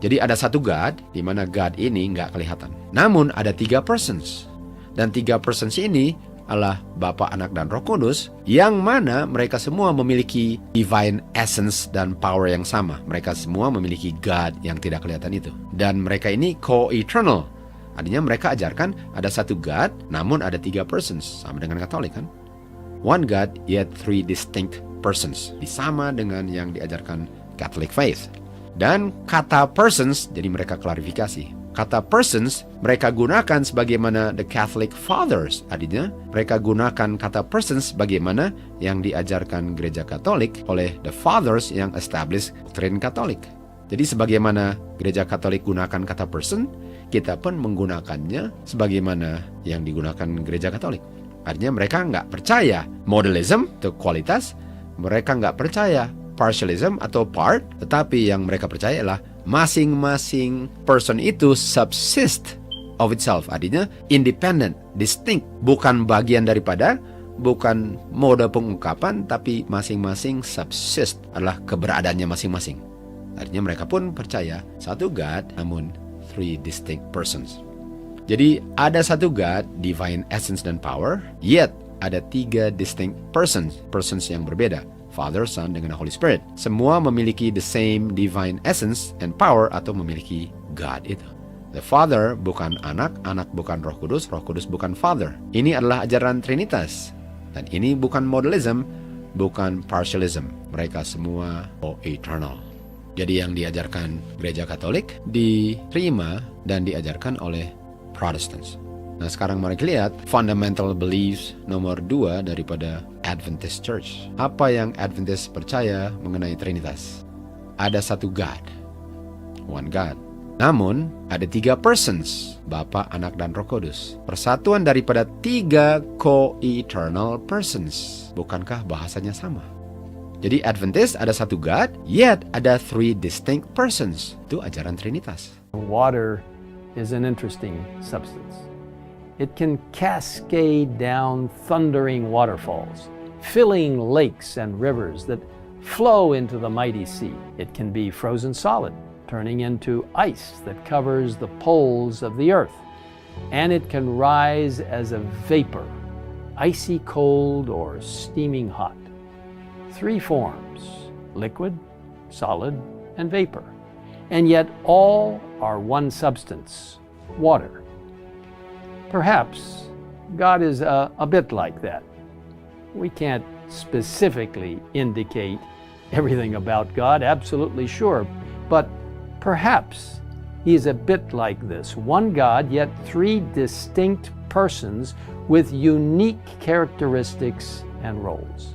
Jadi ada satu God, di mana God ini nggak kelihatan. Namun ada 3 persons. Dan 3 persons ini adalah Bapa, Anak, dan Roh Kudus, yang mana mereka semua memiliki divine essence dan power yang sama. Mereka semua memiliki God yang tidak kelihatan itu. Dan mereka ini co-eternal. Artinya mereka ajarkan ada satu God, namun ada 3 persons. Sama dengan Katolik kan? One God, yet 3 distinct persons. Sama dengan yang diajarkan Catholic faith. Dan kata persons, jadi mereka klarifikasi. Kata persons mereka gunakan sebagaimana the Catholic Fathers. Artinya mereka gunakan kata persons bagaimana yang diajarkan gereja Katolik oleh the Fathers yang establish doktrin Katolik. Jadi sebagaimana gereja Katolik gunakan kata person, kita pun menggunakannya sebagaimana yang digunakan gereja Katolik. Artinya mereka nggak percaya modalism atau kualitas, mereka nggak percaya partialism atau part, tetapi yang mereka percaya adalah masing-masing person itu subsist of itself, artinya independent, distinct, bukan bagian daripada, bukan mode pengungkapan, tapi masing-masing subsist adalah keberadaannya masing-masing. Artinya mereka pun percaya satu God, namun 3 distinct persons. Jadi ada satu God, divine essence dan power, yet ada 3 distinct persons yang berbeda. Father, Son, dengan Holy Spirit. Semua memiliki the same divine essence and power atau memiliki God itu. The Father bukan anak, anak bukan Roh Kudus bukan Father. Ini adalah ajaran Trinitas. Dan ini bukan modalism, bukan partialism. Mereka semua eternal. Jadi yang diajarkan gereja Katolik diterima dan diajarkan oleh Protestants. Nah sekarang mari lihat fundamental beliefs nomor 2 daripada Adventist Church. Apa yang Adventist percaya mengenai Trinitas? Ada satu God, one God. Namun ada 3 persons, Bapa, Anak, dan Roh Kudus. Persatuan daripada 3 co-eternal persons. Bukankah bahasanya sama? Jadi Adventist ada satu God, yet ada 3 distinct persons. Itu ajaran Trinitas. Water is an interesting substance. It can cascade down thundering waterfalls, filling lakes and rivers that flow into the mighty sea. It can be frozen solid, turning into ice that covers the poles of the earth. And it can rise as a vapor, icy cold or steaming hot. 3 forms, liquid, solid, and vapor. And yet all are one substance, water. Perhaps God is a bit like that. We can't specifically indicate everything about God, absolutely sure, but perhaps He is a bit like this. One God, yet 3 distinct persons with unique characteristics and roles,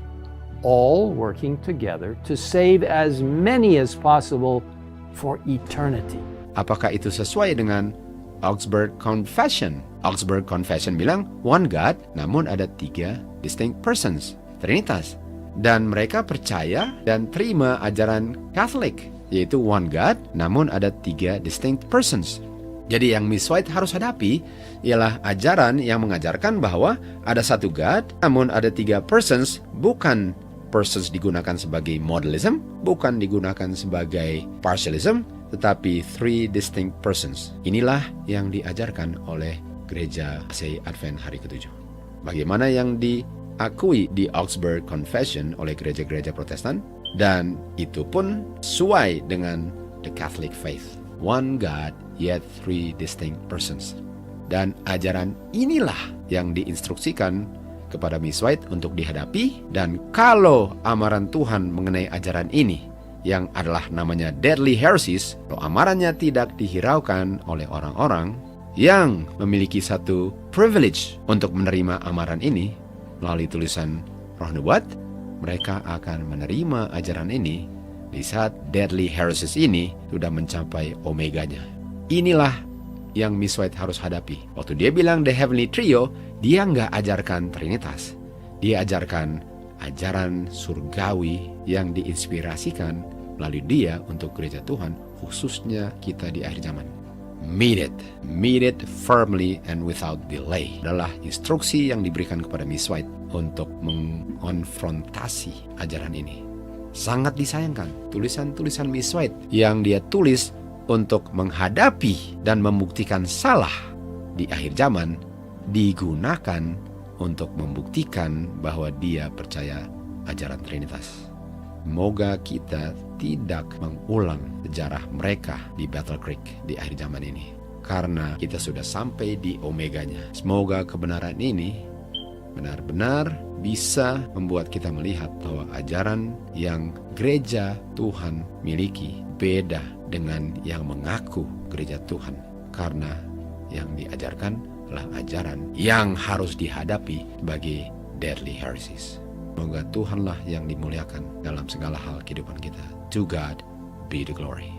all working together to save as many as possible for eternity. Apakah itu sesuai dengan Augsburg Confession? Augsburg Confession bilang one God, namun ada 3 distinct persons, Trinitas. Dan mereka percaya dan terima ajaran Katolik, yaitu one God, namun ada 3 distinct persons. Jadi yang Miss White harus hadapi ialah ajaran yang mengajarkan bahwa ada satu God, namun ada 3 persons, bukan persons digunakan sebagai modalism, bukan digunakan sebagai partialism, tetapi 3 distinct persons. Inilah yang diajarkan oleh Gereja ACI Advent hari ke-7. Bagaimana yang diakui di Augsburg Confession oleh gereja-gereja Protestan, dan itu pun sesuai dengan the Catholic faith. One God, yet 3 distinct persons. Dan ajaran inilah yang diinstruksikan kepada Miss White untuk dihadapi, dan kalau amaran Tuhan mengenai ajaran ini yang adalah namanya deadly heresies, kalau amarannya tidak dihiraukan oleh orang-orang yang memiliki satu privilege untuk menerima amaran ini melalui tulisan Roh Nubuat, mereka akan menerima ajaran ini di saat deadly heresies ini sudah mencapai omeganya. inilah yang Miss White harus hadapi. Waktu dia bilang The Heavenly Trio, dia nggak ajarkan Trinitas. Dia ajarkan ajaran surgawi yang diinspirasikan melalui dia untuk gereja Tuhan, khususnya kita di akhir zaman. Meet it firmly and without delay adalah instruksi yang diberikan kepada Miss White untuk mengkonfrontasi ajaran ini. Sangat disayangkan tulisan-tulisan Miss White yang dia tulis untuk menghadapi dan membuktikan salah di akhir zaman digunakan untuk membuktikan bahwa dia percaya ajaran Trinitas. Semoga kita tidak mengulang sejarah mereka di Battle Creek di akhir zaman ini, karena kita sudah sampai di omeganya. Semoga kebenaran ini benar-benar bisa membuat kita melihat bahwa ajaran yang gereja Tuhan miliki beda dengan yang mengaku gereja Tuhan, karena yang diajarkan adalah ajaran yang harus dihadapi sebagai deadly heresies. Semoga Tuhanlah yang dimuliakan dalam segala hal kehidupan kita. To God be the glory.